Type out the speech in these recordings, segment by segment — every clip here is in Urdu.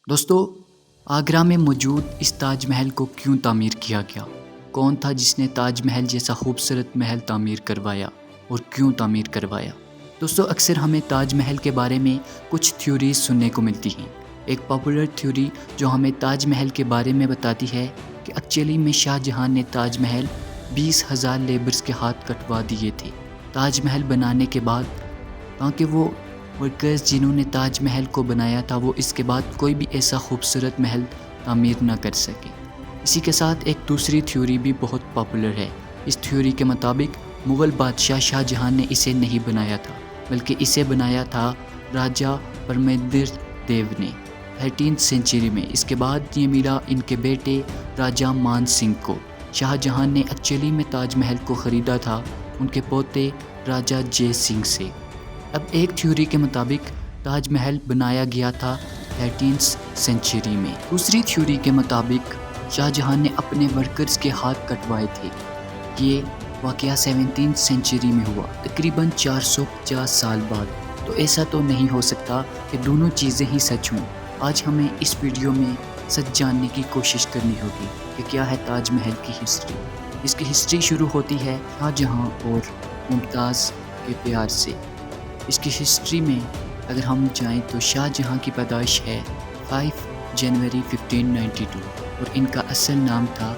دوستو، آگرہ میں موجود اس تاج محل کو کیوں تعمیر کیا گیا؟ کون تھا جس نے تاج محل جیسا خوبصورت محل تعمیر کروایا اور کیوں تعمیر کروایا؟ دوستو، اکثر ہمیں تاج محل کے بارے میں کچھ تھیوریز سننے کو ملتی ہیں۔ ایک پاپولر تھیوری جو ہمیں تاج محل کے بارے میں بتاتی ہے کہ ایکچولی میں شاہ جہاں نے تاج محل 20,000 لیبرز کے ہاتھ کٹوا دیے تھے تاج محل بنانے کے بعد، تاکہ وہ ورکرز جنہوں نے تاج محل کو بنایا تھا وہ اس کے بعد کوئی بھی ایسا خوبصورت محل تعمیر نہ کر سکے۔ اسی کے ساتھ ایک دوسری تھیوری بھی بہت پاپولر ہے۔ اس تھیوری کے مطابق مغل بادشاہ شاہ جہاں نے اسے نہیں بنایا تھا، بلکہ اسے بنایا تھا راجہ پرمندر دیو نے 13 سینچری میں۔ اس کے بعد یہ ملا ان کے بیٹے راجہ مان سنگھ کو۔ شاہ جہاں نے ایکچولی میں تاج محل کو خریدا تھا ان کے پوتے راجہ جے سنگھ سے۔ اب ایک تھیوری کے مطابق تاج محل بنایا گیا تھا 13 سینچری میں۔ دوسری تھیوری کے مطابق شاہ جہاں نے اپنے ورکرز کے ہاتھ کٹوائے تھے۔ یہ واقعہ 17 سینچری میں ہوا، تقریباً 450 سال بعد۔ تو ایسا تو نہیں ہو سکتا کہ دونوں چیزیں ہی سچ ہوں۔ آج ہمیں اس ویڈیو میں سچ جاننے کی کوشش کرنی ہوگی کہ کیا ہے تاج محل کی ہسٹری۔ اس کی ہسٹری شروع ہوتی ہے شاہ جہاں اور ممتاز کے پیار سے۔ اس کی ہسٹری میں اگر ہم جائیں تو شاہ جہاں کی پیدائش ہے 5 جنوری 1592 اور ان کا اصل نام تھا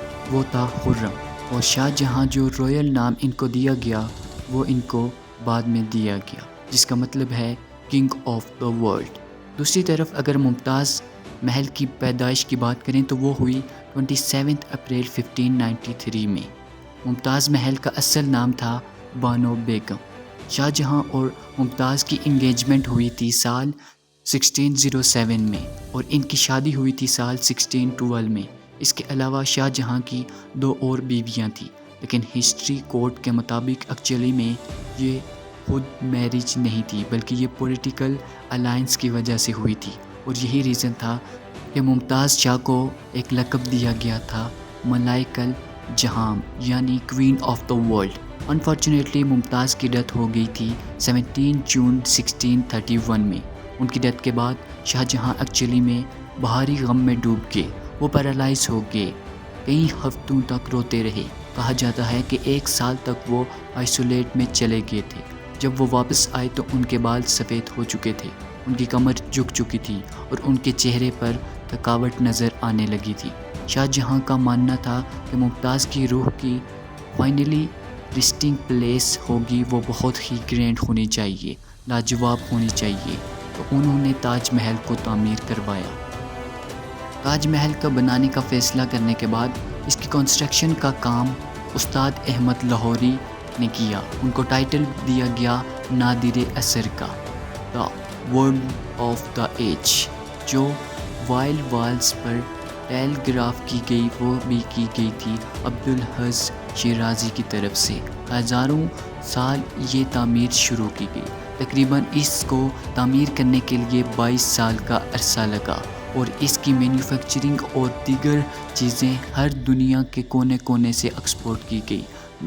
خرم، اور شاہ جہاں جو رویل نام ان کو دیا گیا وہ ان کو بعد میں دیا گیا، جس کا مطلب ہے کنگ آف دا ورلڈ۔ دوسری طرف اگر ممتاز محل کی پیدائش کی بات کریں تو وہ ہوئی 27 اپریل 1593 میں۔ ممتاز محل کا اصل نام تھا بانو بیگم۔ شاہ جہاں اور ممتاز کی انگیجمنٹ ہوئی تھی سال 1607 میں اور ان کی شادی ہوئی تھی سال 1612 میں۔ اس کے علاوہ شاہ جہاں کی 2 اور بیویاں تھیں، لیکن ہسٹری کورٹ کے مطابق ایکچولی میں یہ خود میرج نہیں تھی، بلکہ یہ پولیٹیکل الائنس کی وجہ سے ہوئی تھی، اور یہی ریزن تھا کہ ممتاز شاہ کو ایک لقب دیا گیا تھا ملائکل جہاں، یعنی queen of the world. Unfortunately Mumtaz کی ڈیتھ ہو گئی تھی 17 جون 1631 میں۔ ان کی ڈیتھ کے بعد شاہ جہاں ایکچولی میں بھاری غم میں ڈوب گئے، وہ پیرالائز ہو گئے، کئی ہفتوں تک روتے رہے۔ کہا جاتا ہے کہ 1 سال تک وہ آئسولیٹ میں چلے گئے تھے۔ جب وہ واپس آئے تو ان کے بال سفید ہو چکے تھے، ان کی کمر جھک چکی تھی اور ان کے چہرے پر تھکاوٹ نظر آنے لگی تھی۔ شاہ جہاں کا ماننا تھا کہ ممتاز کی روح کی فائنلی ریسٹنگ پلیس ہوگی وہ بہت ہی گرینڈ ہونی چاہیے، لاجواب ہونی چاہیے، تو انہوں نے تاج محل کو تعمیر کروایا۔ تاج محل کا بنانے کا فیصلہ کرنے کے بعد اس کی کنسٹرکشن کا کام استاد احمد لاہوری نے کیا۔ ان کو ٹائٹل دیا گیا نادر عصر کا، the word of the age. جو وائل والز پر ٹیل گراف کی گئی وہ بھی کی گئی تھی عبدالحظ شیرازی کی طرف سے۔ ہزاروں سال یہ تعمیر شروع کی گئی۔ تقریباً اس کو تعمیر کرنے کے لیے 22 سال کا عرصہ لگا، اور اس کی مینوفیکچرنگ اور دیگر چیزیں ہر دنیا کے کونے کونے سے ایکسپورٹ کی گئی۔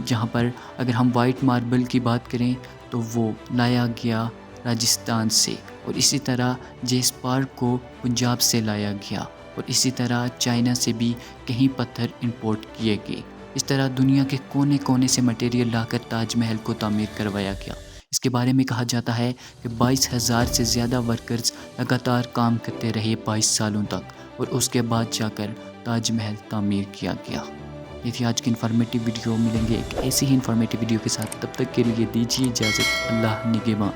جہاں پر اگر ہم وائٹ ماربل کی بات کریں تو وہ لایا گیا راجستھان سے، اور اسی طرح جیسپار کو پنجاب سے لایا گیا، اور اسی طرح چائنا سے بھی کہیں پتھر امپورٹ کیے گئے۔ اس طرح دنیا کے کونے کونے سے مٹیریل لا کر تاج محل کو تعمیر کروایا گیا۔ اس کے بارے میں کہا جاتا ہے کہ 22,000 سے زیادہ ورکرز لگاتار کام کرتے رہے 22 سالوں تک، اور اس کے بعد جا کر تاج محل تعمیر کیا گیا۔ یہ تھی آج کی انفارمیٹیو ویڈیو۔ ملیں گے ایک ایسی ہی انفارمیٹیو ویڈیو کے ساتھ، تب تک کے لیے دیجیے اجازت۔ اللہ نگہباں۔